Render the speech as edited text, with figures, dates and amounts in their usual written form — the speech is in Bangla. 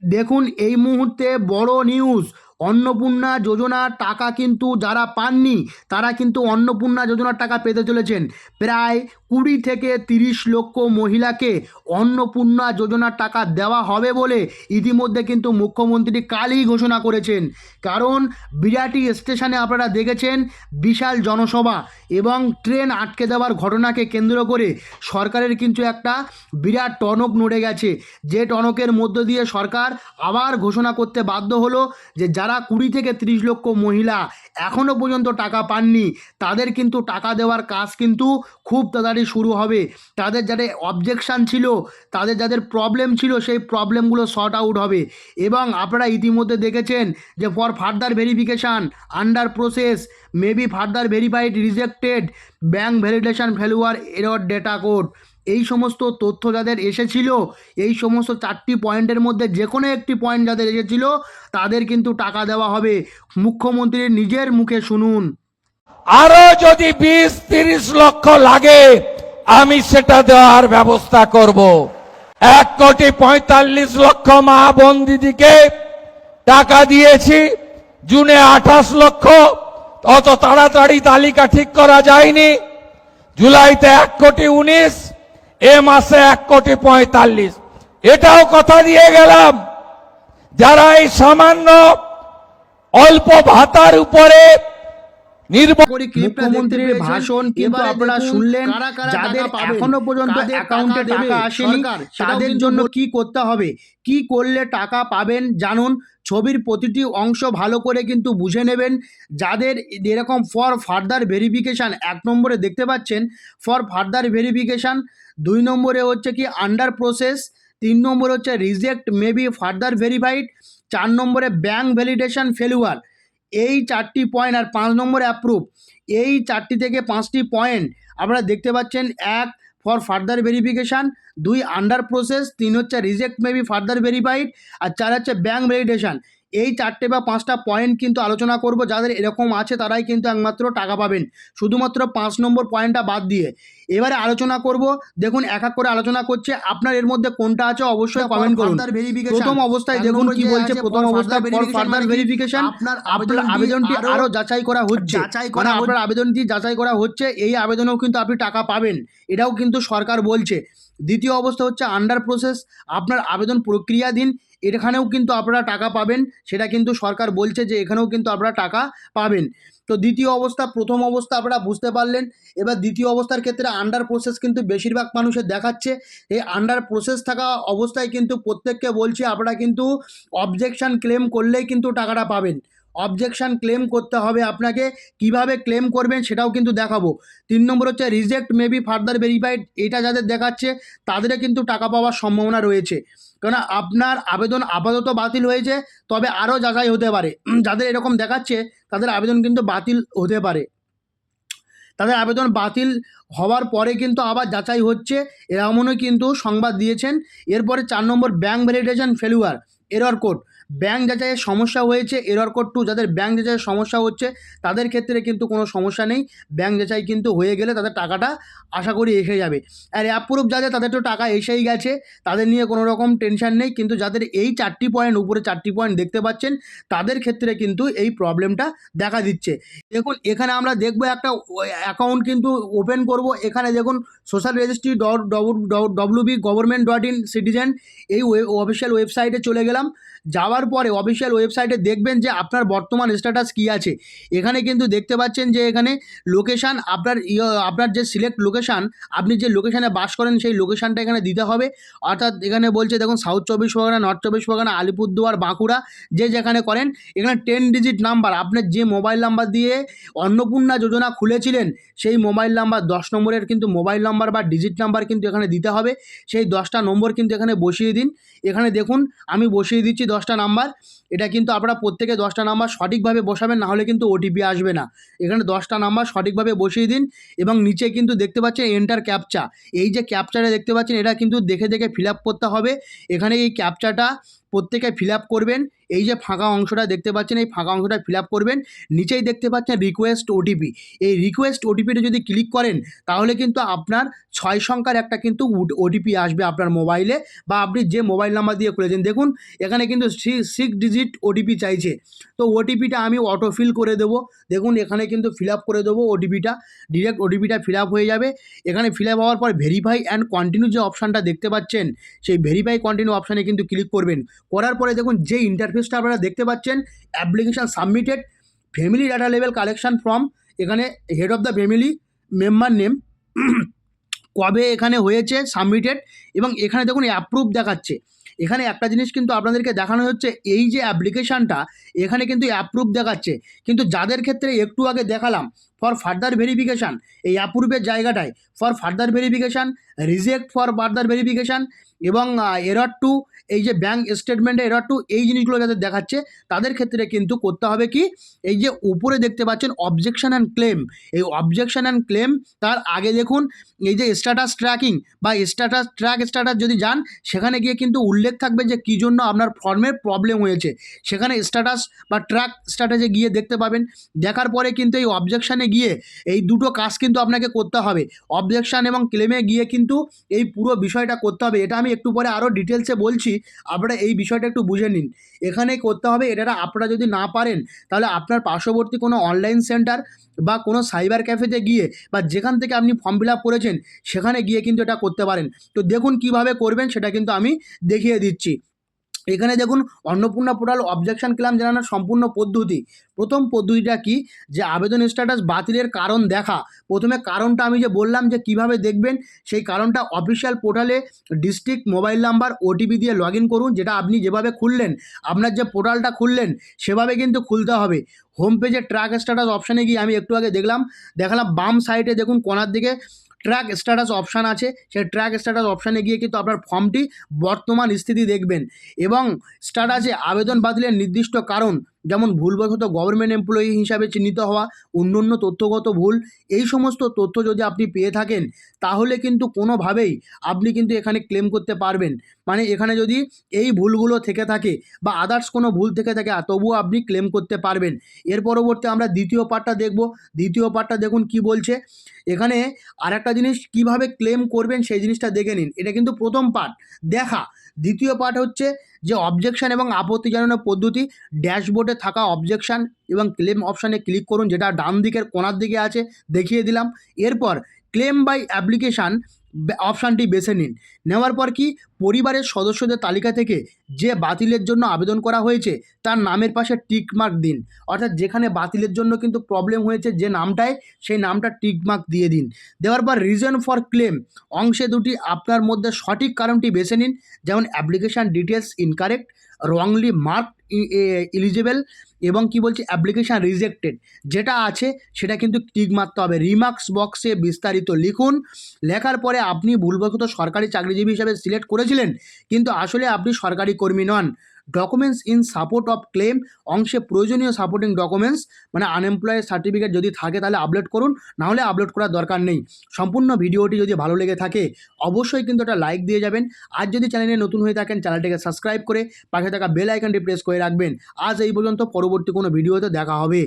দেখুন এই মুহূর্তে বড় নিউজ, অন্নপূর্ণা যোজনার টাকা কিন্তু যারা পাননি তারা কিন্তু অন্নপূর্ণা যোজনার টাকা পেতে চলেছেন। প্রায় 20 থেকে 30 লক্ষ মহিলাকে অন্নপূর্ণা যোজনার টাকা দেওয়া হবে বলে ইতিমধ্যে কিন্তু মুখ্যমন্ত্রী কালই ঘোষণা করেছেন। কারণ বিরাটি স্টেশনে আপনারা দেখেছেন বিশাল জনসভা এবং ট্রেন আটকে দেওয়ার ঘটনাকে কেন্দ্র করে সরকারের কিন্তু একটা বিরাট টনক নড়ে গেছে, যে টনকের মধ্য দিয়ে সরকার আবার ঘোষণা করতে বাধ্য হলো যে যারা 20 থেকে 30 লক্ষ মহিলা এখনও পর্যন্ত টাকা পাননি তাদের কিন্তু টাকা দেওয়ার কাজ কিন্তু খুব তাড়াতাড়ি শুরু হবে। তাদের যাদের অবজেকশান ছিল, তাদের যাদের প্রবলেম ছিল, সেই প্রবলেমগুলো সর্ট আউট হবে। এবং আপনারা ইতিমধ্যে দেখেছেন যে for further verification, under process, maybe further verified, rejected, bank validation failure, error data code, এই সমস্ত তথ্য যাদের এসেছিল, এই সমস্ত 4টি পয়েন্টের মধ্যে যে কোনো একটি পয়েন্ট যাদের এসেছিল তাদের কিন্তু টাকা দেওয়া হবে। মুখ্যমন্ত্রীর নিজের মুখে শুনুন। আরো যদি 20-30 লক্ষ লাগে আমি সেটা দেওয়ার ব্যবস্থা করব। 1,45,00,000 মা বোন দিদিকে টাকা দিয়েছি, জুনে 28 লক্ষ, অত তাড়াতাড়ি তালিকা ঠিক করা যায়নি। জুলাইতে 1,19,00,000, এ মাসে 1,45,00,000। এটাও কথা দিয়ে গেলাম, যারা এই সামান্য অল্প ভাতার উপরে মুখ্যমন্ত্রীর ভাষণ কিন্তু আপনারা শুনলেন। যাদের এখনো পর্যন্ত অ্যাকাউন্টে টাকা আসেনি তাদের জন্য কি করতে হবে, কি করলে টাকা পাবেন জানুন। ছবির প্রতিটি অংশ ভালো করে কিন্তু বুঝে নেবেন। যাদের এরকম ফর ফার্দার ভেরিফিকেশান 1 নম্বরে দেখতে পাচ্ছেন, ফর ফার্দার ভেরিফিকেশান, 2 নম্বরে হচ্ছে কি আন্ডার প্রসেস, 3 নম্বরে হচ্ছে রিজেক্ট মেবি ফার্দার ভেরিফাইড, 4 নম্বরে ব্যাঙ্ক ভ্যালিডেশন ফেলুয়ার, এই 4টি পয়েন্ট, আর 5 নম্বরে অ্যাপ্রুভ। এই 4টি থেকে 5টি পয়েন্ট আপনারা দেখতে পাচ্ছেন। 1 for further verification, 2 under process, 3 হচ্ছে রিজেক্ট মেবি ফার্দার ভেরিফাইড, আর 4 হচ্ছে ব্যাঙ্ক ভ্যালিডেশন। এই 4টে বা 5টা পয়েন্ট কিন্তু আলোচনা করব। যাদের এরকম আছে তারাই কিন্তু একমাত্র টাকা পাবেন, শুধুমাত্র 5 নম্বর পয়েন্টটা বাদ দিয়ে। এবারে আলোচনা করব, দেখুন এক এক করে আলোচনা করছে। আপনার এর মধ্যে কোনটা আছে অবশ্যই কমেন্ট করুন। প্রথম অবস্থায় দেখুন কি বলছে। প্রথম অবস্থায় ফর ফার্দার ভেরিফিকেশন, আপনার আবেদনটি আরও যাচাই করা হচ্ছে, মানে আপনার আবেদনটি যাচাই করা হচ্ছে, এই আবেদনেও কিন্তু আপনি টাকা পাবেন, এটাও কিন্তু সরকার বলছে। দ্বিতীয় অবস্থা হচ্ছে আন্ডার প্রসেস, আপনার আবেদন প্রক্রিয়াধীন, এখানেও কিন্তু আপনারা টাকা পাবেন, সেটা কিন্তু সরকার বলছে যে এখানেও কিন্তু আপনারা টাকা পাবেন। তো দ্বিতীয় অবস্থা, প্রথম অবস্থা আপনারা বুঝতে পারলেন। এবার দ্বিতীয় অবস্থার ক্ষেত্রে আন্ডার প্রসেস কিন্তু বেশিরভাগ মানুষের দেখাচ্ছে। এই আন্ডার প্রসেস থাকা অবস্থায় কিন্তু প্রত্যেককে বলছি আপনারা কিন্তু অবজেকশান ক্লেম করলেই কিন্তু টাকাটা পাবেন। অবজেকশান ক্লেম করতে হবে আপনাকে, কিভাবে ক্লেম করবেন সেটাও কিন্তু দেখাবো। 3 নম্বর হচ্ছে রিজেক্ট মেবি ফার্দার ভেরিফাইড, এটা যাদের দেখাচ্ছে তাদেরও কিন্তু টাকা পাওয়ার সম্ভাবনা রয়েছে, কেননা আপনার আবেদন আপাতত বাতিল হয়েছে, তবে আরও যাচাই হতে পারে। যাদের এরকম দেখাচ্ছে তাদের আবেদন কিন্তু বাতিল হতে পারে, তাদের আবেদন বাতিল হওয়ার পরে কিন্তু আবার যাচাই হচ্ছে, এমনও কিন্তু সংবাদ দিয়েছেন। এরপরে 4 নম্বর bank validation failure, error code, bank যাচাইয়ের সমস্যা হয়েছে, এরর কোড 2। যাদের ব্যাঙ্ক যাচাইয়ের সমস্যা হচ্ছে তাদের ক্ষেত্রে কিন্তু কোনো সমস্যা নেই, ব্যাঙ্ক যাচাই কিন্তু হয়ে গেলে তাদের টাকাটা আশা করি এসে যাবে। আর অ্যাপ্রুভ যাদের, তাদের তো টাকা এসেই গেছে, তাদের নিয়ে কোনো রকম টেনশন নেই। কিন্তু যাদের এই 4টি পয়েন্ট, উপরে 4টি পয়েন্ট দেখতে পাচ্ছেন, তাদের ক্ষেত্রে কিন্তু এই প্রবলেমটা দেখা দিচ্ছে। দেখুন এখানে আমরা দেখব একটা অ্যাকাউন্ট কিন্তু ওপেন করব। এখানে দেখুন social registry WB government dot in citizen, এই অফিসিয়াল ওয়েবসাইটে চলে গেলাম। যাওয়ার পরে অফিসিয়াল ওয়েবসাইটে দেখবেন যে আপনার বর্তমান স্ট্যাটাস কী আছে। এখানে কিন্তু দেখতে পাচ্ছেন যে এখানে লোকেশান, আপনার যে সিলেক্ট লোকেশান, আপনি যে লোকেশানে বাস করেন সেই লোকেশানটা এখানে দিতে হবে। অর্থাৎ এখানে বলছে দেখুন সাউথ 24 পরগনা, নর্থ 24 পরগনা, আলিপুরদুয়ার, বাঁকুড়া, যে যেখানে করেন এখানে 10 ডিজিট নাম্বার, আপনার যে মোবাইল নাম্বার দিয়ে অন্নপূর্ণা যোজনা খুলেছিলেন সেই মোবাইল নাম্বার, 10 নম্বরের কিন্তু মোবাইল নাম্বার বা ডিজিট নাম্বার কিন্তু এখানে দিতে হবে। সেই 10টা নম্বর কিন্তু এখানে বসিয়ে দিন। এখানে দেখুন আমি বসিয়ে দিচ্ছি 10টা নাম্বার। এটা কিন্তু আপনারা প্রত্যেকে 10টা নাম্বার সঠিকভাবে বসাবেন, নাহলে কিন্তু ওটিপি আসবে না। এখানে 10টা নাম্বার সঠিকভাবে বসিয়ে দিন এবং নিচে কিন্তু দেখতে পাচ্ছেন এন্টার ক্যাপচা, এই যে ক্যাপচাটা দেখতে পাচ্ছেন এটা কিন্তু দেখে দেখে ফিল আপ করতে হবে। এখানে এই ক্যাপচাটা প্রত্যেকে ফিল আপ করবেন। এই যে ফাঁকা অংশটা দেখতে পাচ্ছেন, এই ফাঁকা অংশটা ফিল আপ করবেন। নিচেই দেখতে পাচ্ছেন রিকোয়েস্ট ওটিপি। এই রিকোয়েস্ট ওটিপিটা যদি ক্লিক করেন তাহলে কিন্তু আপনার 6 সংখ্যার একটা কিন্তু ওটিপি আসবে আপনার মোবাইলে, বা আপনি যে মোবাইল নাম্বার দিয়ে খুলেছেন। দেখুন এখানে কিন্তু 6 ডিজিট ওটিপি চাইছে। তো ওটিপিটা আমি অটো ফিল করে দেবো। দেখুন এখানে কিন্তু ফিল আপ করে দেবো ওটিপিটা, ডিরেক্ট ওটিপিটা ফিল আপ হয়ে যাবে। এখানে ফিল আপ হওয়ার পর ভেরিফাই অ্যান্ড কন্টিনিউ যে অপশানটা দেখতে পাচ্ছেন, সেই ভেরিফাই কন্টিনিউ অপশানে কিন্তু ক্লিক করবেন। করার পরে দেখুন যে ইন্টারফেসটা আপনারা দেখতে পাচ্ছেন, application submitted, family data level collection form, এখানে head of the family, member name, কবে এখানে হয়েছে সাবমিটেড, এবং এখানে দেখুন অ্যাপ্রুভ দেখাচ্ছে। এখানে একটা জিনিস কিন্তু আপনাদেরকে দেখানো হচ্ছে, এই যে অ্যাপ্লিকেশানটা এখানে কিন্তু অ্যাপ্রুভ দেখাচ্ছে, কিন্তু যাদের ক্ষেত্রে একটু আগে দেখালাম ফর ফার্দার ভেরিফিকেশান, এই অ্যাপ্রুভের জায়গাটায় for further verification, reject for further verification, এবং এরর টু, এই যে ব্যাঙ্ক স্টেটমেন্টে এরর টু, এই জিনিসগুলো যাদের দেখাচ্ছে তাদের ক্ষেত্রে কিন্তু করতে হবে কি, এই যে উপরে দেখতে পাচ্ছেন অবজেকশন অ্যান্ড ক্লেম, এই অবজেকশন অ্যান্ড ক্লেম, তার আগে দেখুন এই যে স্ট্যাটাস ট্র্যাকিং বা স্ট্যাটাস যদি যান, সেখানে গিয়ে কিন্তু উল্লেখ থাকবে যে কী জন্য আপনার ফর্মের প্রবলেম হয়েছে। সেখানে স্ট্যাটাস বা ট্র্যাক স্ট্যাটাসে গিয়ে দেখতে পাবেন। দেখার পরে কিন্তু এই অবজেকশানে গিয়ে এই দুটো কাজ কিন্তু আপনাকে করতে হবে। অবজেকশান এবং ক্লেমে গিয়ে কিন্তু এই পুরো বিষয়টা করতে হবে। এটা আমি একটু পরে আরও ডিটেলসে বলছি, আপনারা এই বিষয়টা একটু বুঝে নিন। এখানেই করতে হবে। এটা আপনারা যদি না পারেন তাহলে আপনার পার্শ্ববর্তী কোনো অনলাইন সেন্টার বা কোনো সাইবার ক্যাফেতে গিয়ে, বা যেখান থেকে আপনি ফর্ম ফিল আপ করেছেন সেখানে গিয়ে কিন্তু এটা করতে পারেন। তো দেখুন কিভাবে করবেন সেটা কিন্তু আমি দেখিয়ে দিচ্ছি। এখানে দেখুন অন্নপূর্ণা পোর্টাল অবজেকশন ক্লেম জানানোর সম্পূর্ণ পদ্ধতি। প্রথম পদ্ধতিটা কি, যে আবেদন স্ট্যাটাস বাতিলের কারণ দেখা। প্রথমে কারণটা আমি যে বললাম যে কিভাবে দেখবেন, সেই কারণটা অফিসিয়াল পোর্টালে ডিস্ট্রিক্ট মোবাইল নাম্বার ওটিপি দিয়ে লগ ইন করুন। যেটা আপনি যেভাবে খুললেন, আপনার যে পোর্টালটা খুললেন সেভাবে কিন্তু খুলতে হবে। হোম পেজে ট্র্যাক স্ট্যাটাস অপশানে গিয়ে আমি একটু আগে দেখালাম বাম সাইডে দেখুন কোনার দিকে ট্র্যাক স্ট্যাটাস অপশান আছে। সেই ট্র্যাক স্ট্যাটাস অপশানে গিয়ে কিন্তু আপনার ফর্মটি বর্তমান স্থিতি দেখবেন, এবং স্ট্যাটাসে আবেদন বাতিলের নির্দিষ্ট কারণ, যেমন ভুলবশত গভর্নমেন্ট এমপ্লয়ি হিসাবে চিহ্নিত হওয়া, অন্যান্য তথ্যগত ভুল, এই সমস্ত তথ্য যদি আপনি পেয়ে থাকেন তাহলে কিন্তু কোনোভাবেই আপনি কিন্তু এখানে ক্লেম করতে পারবেন। মানে এখানে যদি এই ভুলগুলো থেকে থাকে বা আদার্স কোনো ভুল থেকে থাকে তবুও আপনি ক্লেম করতে পারবেন। এর পরবর্তী আমরা দ্বিতীয় পার্টটা দেখব। দ্বিতীয় পার্টটা দেখুন কি বলছে। এখানে আরেকটা জিনিস কিভাবে ক্লেম করবেন সেই জিনিসটা দেখে নিন। এটা কিন্তু প্রথম পার্ট দেখা। দ্বিতীয় পার্ট হচ্ছে যে অবজেকশন এবং আপত্তি জানানোর পদ্ধতি। ড্যাশবোর্ডে থাকা অবজেকশন এবং ক্লেম অপশানে ক্লিক করুন, যেটা ডান দিকের কোণার দিকে আছে, দেখিয়ে দিলাম। এরপর ক্লেম বাই অ্যাপ্লিকেশান অপশানটি বেছে নিন। নেওয়ার পর কি, পরিবারের সদস্যদের তালিকা থেকে যে বাতিলের জন্য আবেদন করা হয়েছে তার নামের পাশে টিক মার্ক দিন। অর্থাৎ যেখানে বাতিলের জন্য কিন্তু প্রবলেম হয়েছে যে নামটায়, সেই নামটা টিক মার্ক দিয়ে দিন। দেওয়ার পর রিজন ফর ক্লেম অংশে দুটি আপনার মধ্যে সঠিক কারণটি বেছে নিন, যেমন application details incorrect, wrongly mark eligible, এবং কি বলছে অ্যাপ্লিকেশান রিজেক্টেড, যেটা আছে সেটা কিন্তু টিক মারতে হবে। রিমার্কস বক্সে বিস্তারিত লিখুন। লেখার পরে আপনি ভুলবশত সরকারি চাকরিজীবী হিসাবে সিলেক্ট করেছিলেন, কিন্তু আসলে আপনি সরকারি কর্মী নন। Documents in support of claim অংশে প্রয়োজনীয় সাপোর্টিং ডকুমেন্টস, মানে আনএমপ্লয়েড সার্টিফিকেট যদি থাকে তাহলে আপলোড করুন, নাহলে আপলোড করার দরকার নেই। সম্পূর্ণ ভিডিওটি যদি ভালো লেগে থাকে অবশ্যই কিন্তু একটা লাইক দিয়ে যাবেন। আর যদি চ্যানেলে নতুন হয়ে থাকেন চ্যানেলটিকে সাবস্ক্রাইব করে পাশে থাকা বেল আইকনটি প্রেস করে রাখবেন। আজ এই পর্যন্ত, পরবর্তী কোনো ভিডিওতে দেখা হবে।